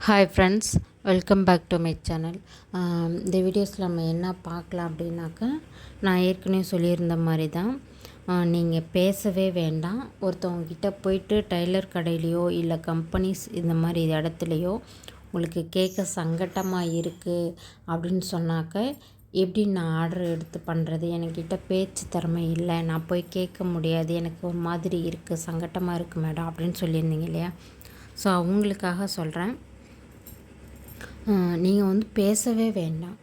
Hi friends, welcome back to my channel. இந்த வீடியோஸில் நம்ம என்ன பார்க்கலாம் அப்படின்னாக்கா, நான் ஏற்கனவே சொல்லியிருந்த மாதிரி தான், நீங்கள் பேசவே வேண்டாம். ஒருத்தவங்கக்கிட்ட போயிட்டு டைலர் கடையிலையோ இல்லை கம்பெனிஸ் இந்த மாதிரி இடத்துலையோ உங்களுக்கு கேட்க சங்கட்டமாக இருக்குது அப்படின்னு சொன்னாக்க, எப்படி நான் ஆர்டர் எடுத்து பண்ணுறது, என்கிட்ட பேச்சு திறமை இல்லை, நான் போய் கேட்க முடியாது, எனக்கு ஒரு மாதிரி இருக்குது, சங்கட்டமாக இருக்குது மேடம் அப்படின்னு சொல்லியிருந்தீங்க இல்லையா? ஸோ அவங்களுக்காக சொல்கிறேன். நீங்கள் வந்து பேசவே வேண்டாம்.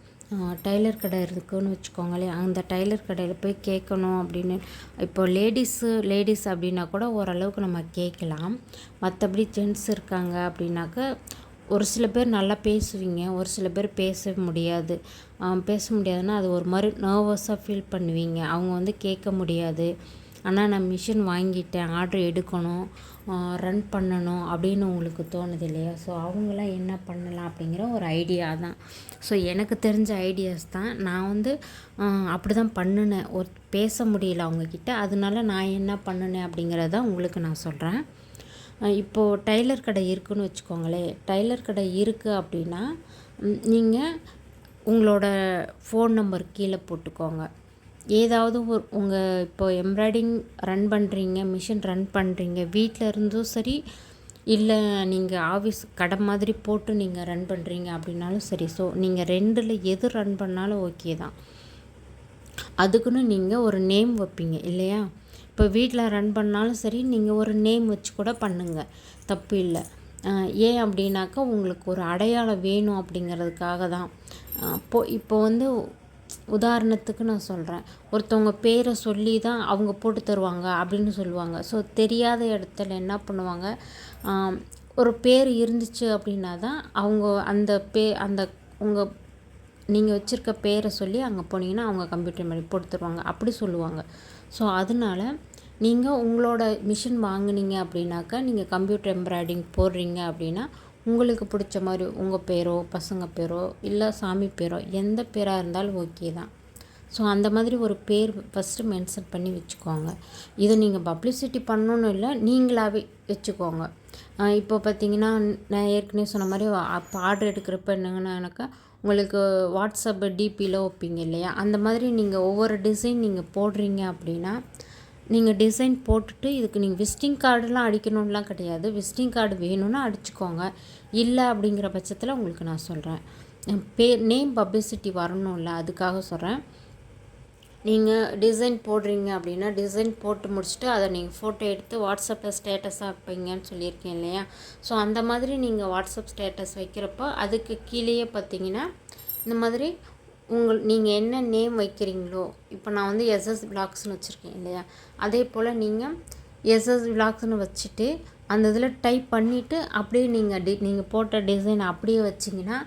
டைலர் கடை இருக்குதுன்னு வச்சுக்கோங்களேன், அந்த டைலர் கடையில் போய் கேட்கணும் அப்படின்னு இப்போ லேடிஸ் அப்படின்னா கூட ஓரளவுக்கு நம்ம கேட்கலாம். மற்றபடி ஜென்ட்ஸ் இருக்காங்க அப்படின்னாக்க ஒரு சில பேர் நல்லா பேசுவீங்க, ஒரு சில பேர் பேச முடியாது. பேச முடியாதுன்னா அது ஒரு மாதிரி நர்வஸாக ஃபீல் பண்ணுவீங்க. அவங்க வந்து கேட்க முடியாது, ஆனால் நான் மிஷின் வாங்கிட்டேன், ஆர்டர் எடுக்கணும், ரன் பண்ணணும் அப்படின்னு உங்களுக்கு தோணுது இல்லையா? ஸோ அவங்களாம் என்ன பண்ணலாம் அப்படிங்கிற ஒரு ஐடியா தான். ஸோ எனக்கு தெரிஞ்ச ஐடியாஸ் தான். நான் வந்து அப்படி தான் பண்ணினேன். பேச முடியல அவங்கக்கிட்ட, அதனால நான் என்ன பண்ணினேன் அப்படிங்கிறத உங்களுக்கு நான் சொல்கிறேன். இப்போது டைலர் கடை இருக்குதுன்னு வச்சுக்கோங்களேன். டைலர் கடை இருக்குது அப்படின்னா நீங்கள் உங்களோட ஃபோன் நம்பர் கீழே போட்டுக்கோங்க. ஏதாவது உங்கள் இப்போ எம்ப்ராய்டிங் ரன் பண்ணுறீங்க, மிஷின் ரன் பண்ணுறீங்க, வீட்டில் இருந்தும் சரி, இல்லை நீங்கள் ஆஃபீஸ் கடை மாதிரி போட்டு நீங்கள் ரன் பண்ணுறீங்க அப்படின்னாலும் சரி. ஸோ நீங்கள் ரெண்டில் எது ரன் பண்ணாலும் ஓகே தான். அதுக்குன்னு நீங்கள் ஒரு நேம் வைப்பீங்க இல்லையா? இப்போ வீட்டில் ரன் பண்ணாலும் சரி, நீங்கள் ஒரு நேம் வச்சு கூட பண்ணுங்கள், தப்பு இல்லை. ஏன் அப்படின்னாக்கா உங்களுக்கு ஒரு அடையாளம் வேணும் அப்படிங்கிறதுக்காக தான். இப்போ வந்து உதாரணத்துக்கு நான் சொல்கிறேன், ஒருத்தவங்க பேரை சொல்லி தான் அவங்க போட்டு தருவாங்க அப்படின்னு சொல்லுவாங்க. ஸோ தெரியாத இடத்துல என்ன பண்ணுவாங்க, ஒரு பேர் இருந்துச்சு அப்படின்னா தான் அவங்க அந்த உங்கள் நீங்கள் வச்சுருக்க பேரை சொல்லி அங்கே போனீங்கன்னா அவங்க கம்ப்யூட்டர் மாதிரி போட்டு தருவாங்க அப்படி சொல்லுவாங்க. ஸோ அதனால் நீங்கள் உங்களோட மிஷின் வாங்கினீங்க அப்படின்னாக்கா, நீங்கள் கம்ப்யூட்டர் எம்ப்ராய்டிங் போடுறீங்க அப்படின்னா உங்களுக்கு பிடிச்ச மாதிரி உங்கள் பேரோ, பசங்க பேரோ, இல்லை சாமி பேரோ, எந்த பேராக இருந்தாலும் ஓகே தான். ஸோ அந்த மாதிரி ஒரு பேர் ஃபஸ்ட்டு மென்ஷன் பண்ணி வச்சுக்கோங்க. இதை நீங்கள் பப்ளிசிட்டி பண்ணணுன்னு இல்லை, நீங்களாகவே வச்சுக்கோங்க. இப்போ பார்த்தீங்கன்னா, நான் ஏற்கனவே சொன்ன மாதிரி அப்போ ஆர்டர் எடுக்கிறப்ப என்னங்கன்னாக்கா, உங்களுக்கு வாட்ஸ்அப் டிபியில் வைப்பீங்க இல்லையா? அந்த மாதிரி நீங்கள் ஒவ்வொரு டிசைன் நீங்கள் போடுறீங்க அப்படின்னா, நீங்கள் டிசைன் போட்டுட்டு இதுக்கு நீங்கள் விசிட்டிங் கார்டெலாம் அடிக்கணும்லாம் கிடையாது. விசிட்டிங் கார்டு வேணும்னா அடிச்சுக்கோங்க. இல்லை அப்படிங்கிற பட்சத்தில் உங்களுக்கு நான் சொல்கிறேன், நேம் பப்ளிசிட்டி வரணும்ல, அதுக்காக சொல்கிறேன். நீங்கள் டிசைன் போடுறீங்க அப்படின்னா, டிசைன் போட்டு முடிச்சுட்டு அதை நீங்கள் ஃபோட்டோ எடுத்து வாட்ஸ்அப்பில் ஸ்டேட்டஸாக வைப்பீங்கன்னு சொல்லியிருக்கேன் இல்லையா? ஸோ அந்த மாதிரி நீங்கள் வாட்ஸ்அப் ஸ்டேட்டஸ் வைக்கிறப்போ அதுக்கு கீழேயே பார்த்தீங்கன்னா, இந்த மாதிரி நீங்கள் என்ன நேம் வைக்கிறீங்களோ, இப்போ நான் வந்து எஸ்எஸ் விலாக்ஸ்னு வச்சுருக்கேன் இல்லையா? அதே போல் நீங்கள் எஸ்எஸ் விலாக்ஸ்னு வச்சுட்டு அந்த இதில் டைப் பண்ணிவிட்டு அப்படியே நீங்கள் போட்ட டிசைன் அப்படியே வச்சிங்கன்னா,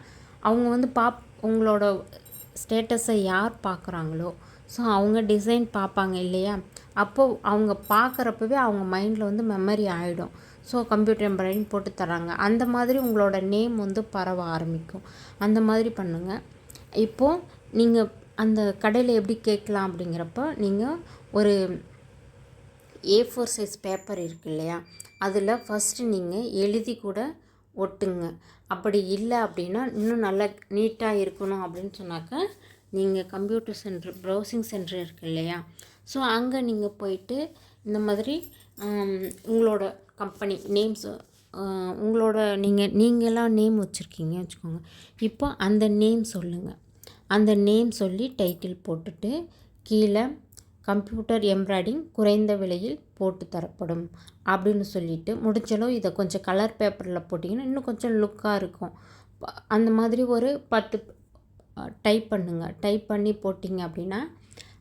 அவங்க வந்து உங்களோட ஸ்டேட்டஸை யார் பார்க்குறாங்களோ, ஸோ அவங்க டிசைன் பார்ப்பாங்க இல்லையா? அப்போது அவங்க பார்க்குறப்பவே அவங்க மைண்டில் வந்து மெமரி ஆகிடும். ஸோ கம்ப்யூட்டர் எம்ப்ராய்டிங் போட்டு தராங்க, அந்த மாதிரி உங்களோட நேம் வந்து பரவ ஆரம்பிக்கும். அந்த மாதிரி பண்ணுங்கள். இப்போது நீங்கள் அந்த கடையில் எப்படி கேட்கலாம் அப்படிங்கிறப்ப, நீங்கள் ஒரு A4 சைஸ் பேப்பர் இருக்குது இல்லையா? அதில் ஃபஸ்ட்டு நீங்கள் எழுதி கூட ஒட்டுங்க. அப்படி இல்லை அப்படின்னா, இன்னும் நல்லா நீட்டாக இருக்கணும் அப்படின்னு சொன்னாக்கா, நீங்கள் கம்ப்யூட்டர் சென்டர், ப்ரௌசிங் சென்டர் இருக்குது இல்லையா? ஸோ அங்கே நீங்கள் போயிட்டு இந்த மாதிரி உங்களோட கம்பெனி நேம்ஸ், உங்களோட நீங்களாம் நேம் வச்சுருக்கீங்க வச்சுக்கோங்க. இப்போ அந்த நேம் சொல்லுங்கள். அந்த நேம் சொல்லி டைட்டில் போட்டுட்டு கீழே கம்ப்யூட்டர் எம்ப்ராய்டிங் குறைந்த விலையில் போட்டு தரப்படும் அப்படின்னு சொல்லிவிட்டு, முடிஞ்சளவு இதை கொஞ்சம் கலர் பேப்பரில் போட்டிங்கன்னா இன்னும் கொஞ்சம் லுக்காக இருக்கும். அந்த மாதிரி ஒரு 10 டைப் பண்ணுங்கள். டைப் பண்ணி போட்டிங்க அப்படின்னா,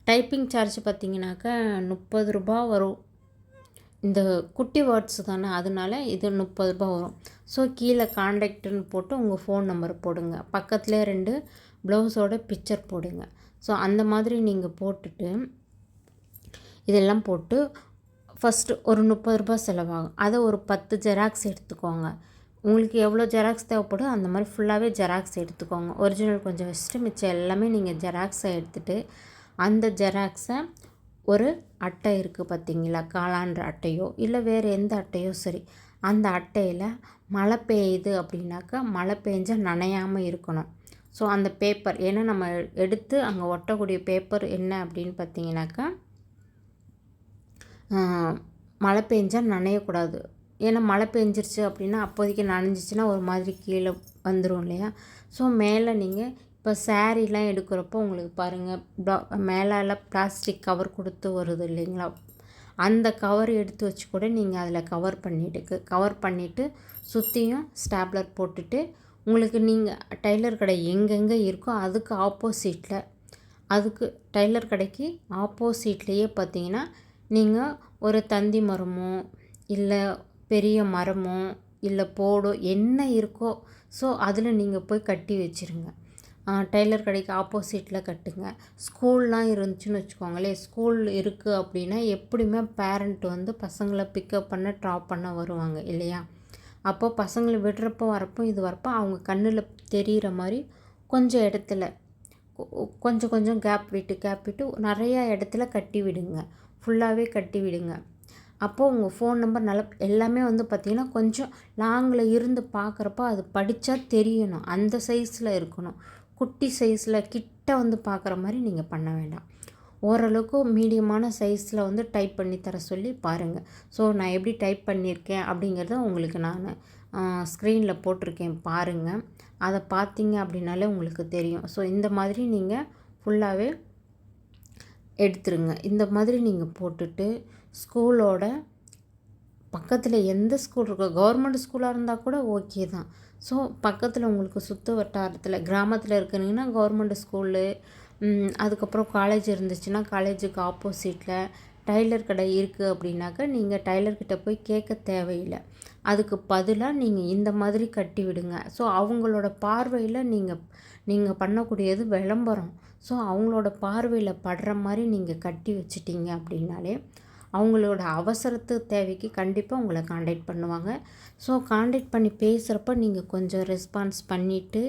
டைப்பிங் சார்ஜ் பார்த்திங்கனாக்கா 30 ரூபா வரும். இந்த குட்டி வேர்ட்ஸ் தானே, அதனால இது 30 ரூபா வரும். ஸோ கீழே கான்டாக்ட்னு போட்டு உங்கள் ஃபோன் நம்பர் போடுங்க. பக்கத்துலேயே 2 ப்ளவுஸோட பிக்சர் போடுங்க. ஸோ அந்த மாதிரி நீங்கள் போட்டுட்டு இதெல்லாம் போட்டு ஃபஸ்ட்டு ஒரு 30 ரூபா செலவாகும். அதை ஒரு 10 ஜெராக்ஸ் எடுத்துக்கோங்க. உங்களுக்கு எவ்வளோ ஜெராக்ஸ் தேவைப்படும் அந்த மாதிரி ஃபுல்லாகவே ஜெராக்ஸ் எடுத்துக்கோங்க. ஒரிஜினல் கொஞ்சம் வச்சுட்டு மிச்சம் எல்லாமே நீங்கள் ஜெராக்ஸை எடுத்துகிட்டு, அந்த ஜெராக்ஸை ஒரு அட்டை இருக்குது பார்த்தீங்களா, காலான்ற அட்டையோ இல்லை வேறு எந்த அட்டையோ சரி, அந்த அட்டையில் மழை பெய்யுது அப்படின்னாக்கா மழை பெஞ்சா நனையாமல் இருக்கணும். ஸோ அந்த பேப்பர் ஏன்னா நம்ம எடுத்து அங்கே ஒட்டக்கூடிய பேப்பர் என்ன அப்படின்னு பார்த்தீங்கன்னாக்கா மழை பெஞ்சால் நனையக்கூடாது. ஏன்னா மழை பெஞ்சிருச்சு அப்படின்னா அப்போதைக்கு நனைஞ்சிச்சின்னா ஒரு மாதிரி கீழே வந்துடும் இல்லையா. ஸோ மேலே நீங்கள் இப்போ சாரீலாம் எடுக்கிறப்போ உங்களுக்கு பாருங்கள் மேலே பிளாஸ்டிக் கவர் கொடுத்து வருது இல்லைங்களா. அந்த கவர் எடுத்து வச்சு கூட நீங்கள் அதில் கவர் பண்ணிவிட்டு சுற்றியும் ஸ்டாப்லர் போட்டுட்டு உங்களுக்கு நீங்கள் டைலர் கடை எங்கெங்கே இருக்கோ அதுக்கு டைலர் கடைக்கு ஆப்போசிட்லேயே பார்த்தீங்கன்னா நீங்கள் ஒரு தந்தி மரமோ இல்லை பெரிய மரமோ இல்லை போடோ என்ன இருக்கோ ஸோ அதில் நீங்கள் போய் கட்டி வச்சுருங்க. டைலர் கடைக்கு ஆப்போசிட்டில் கட்டுங்க. ஸ்கூல்லாம் இருந்துச்சுன்னு வச்சுக்கோங்களேன். ஸ்கூல் இருக்குது அப்படின்னா எப்படியுமே பேரண்ட் வந்து பசங்களை பிக்கப் பண்ண ட்ராப் பண்ண வருவாங்க இல்லையா. அப்போ பசங்களை விடுறப்போ வரப்போ அவங்க கண்ணில் தெரிகிற மாதிரி கொஞ்சம் இடத்துல கொஞ்சம் கேப் விட்டு நிறையா இடத்துல கட்டி விடுங்க. ஃபுல்லாகவே கட்டி விடுங்க. அப்போது உங்கள் ஃபோன் நம்பர் நல்லா எல்லாமே வந்து பார்த்திங்கன்னா கொஞ்சம் லாங்கில் இருந்து பார்க்குறப்போ அது படித்தா தெரியணும். அந்த சைஸில் இருக்கணும். குட்டி சைஸில் கிட்ட வந்து பார்க்குற மாதிரி நீங்கள் பண்ண வேண்டாம். ஓரளவுக்கு மீடியமான சைஸில் வந்து டைப் பண்ணி தர சொல்லி பாருங்கள். ஸோ நான் எப்படி டைப் பண்ணியிருக்கேன் அப்படிங்கிறத உங்களுக்கு நான் ஸ்க்ரீனில் போட்டிருக்கேன் பாருங்கள். அதை பார்த்தீங்க அப்படின்னாலே உங்களுக்கு தெரியும். ஸோ இந்த மாதிரி நீங்கள் ஃபுல்லாகவே எடுத்துருங்க. இந்த மாதிரி நீங்கள் போட்டுட்டு ஸ்கூலோட பக்கத்தில் எந்த ஸ்கூல் இருக்கோ கவர்மெண்ட் ஸ்கூலாக இருந்தால் கூட ஓகே தான். ஸோ பக்கத்தில் உங்களுக்கு சுற்று வட்டாரத்தில் கிராமத்தில் இருக்கிறீங்கன்னா கவர்மெண்ட் ஸ்கூலு அதுக்கப்புறம் காலேஜ் இருந்துச்சுன்னா காலேஜுக்கு ஆப்போசிட்டில் டைலர் கடை இருக்குது அப்படின்னாக்கா நீங்கள் டைலர்கிட்ட போய் கேட்க தேவையில்லை. அதுக்கு பதிலாக நீங்கள் இந்த மாதிரி கட்டி விடுங்க. ஸோ அவங்களோட பார்வையில் நீங்கள் பண்ணக்கூடியது விளம்பரம். ஸோ அவங்களோட பார்வையில் படுற மாதிரி நீங்கள் கட்டி வச்சிட்டிங்க அப்படின்னாலே அவங்களோட அவசரத்து தேவைக்கு கண்டிப்பாக உங்களை காண்டாக்ட் பண்ணுவாங்க. ஸோ காண்டாக்ட் பண்ணி பேசுகிறப்ப நீங்கள் கொஞ்சம் ரெஸ்பான்ஸ் பண்ணிவிட்டு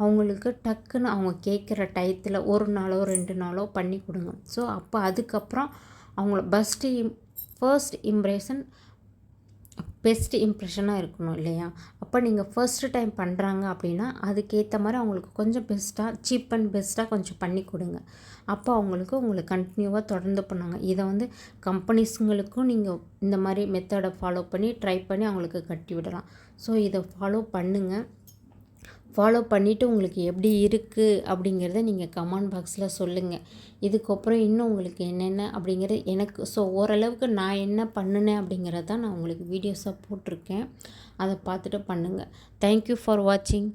அவங்களுக்கு டக்குன்னு அவங்க கேட்குற டயத்தில் 1 நாளோ 2 நாளோ பண்ணி கொடுங்க. ஸோ அப்போ அதுக்கப்புறம் அவங்கள ஃபர்ஸ்ட் பெஸ்ட் இம்ப்ரெஷனாக இருக்கணும் இல்லையா. அப்போ நீங்கள் ஃபர்ஸ்ட்டு டைம் பண்ணுறாங்க அப்படின்னா அதுக்கேற்ற மாதிரி அவங்களுக்கு கொஞ்சம் சீப் அண்ட் பெஸ்ட்டாக கொஞ்சம் பண்ணி கொடுங்க. அப்போ உங்களை கண்டினியூவாக தொடர்ந்து பண்ணுவாங்க. இதை வந்து கம்பெனிஸுங்களுக்கும் நீங்கள் இந்த மாதிரி மெத்தடை ஃபாலோ பண்ணி ட்ரை பண்ணி அவங்களுக்கு கட்டி விடலாம். ஸோ இதை ஃபாலோ பண்ணிவிட்டு உங்களுக்கு எப்படி இருக்குது அப்படிங்கிறத நீங்கள் கமெண்ட் பாக்ஸில் சொல்லுங்கள். இதுக்கப்புறம் இன்னும் உங்களுக்கு என்னென்ன அப்படிங்கிறது எனக்கு ஓரளவுக்கு நான் என்ன பண்ணினேன் அப்படிங்கிறத நான் உங்களுக்கு வீடியோஸாக போட்டிருக்கேன். அதை பார்த்துட்டு பண்ணுங்கள். தேங்க்யூ ஃபார் வாட்சிங்.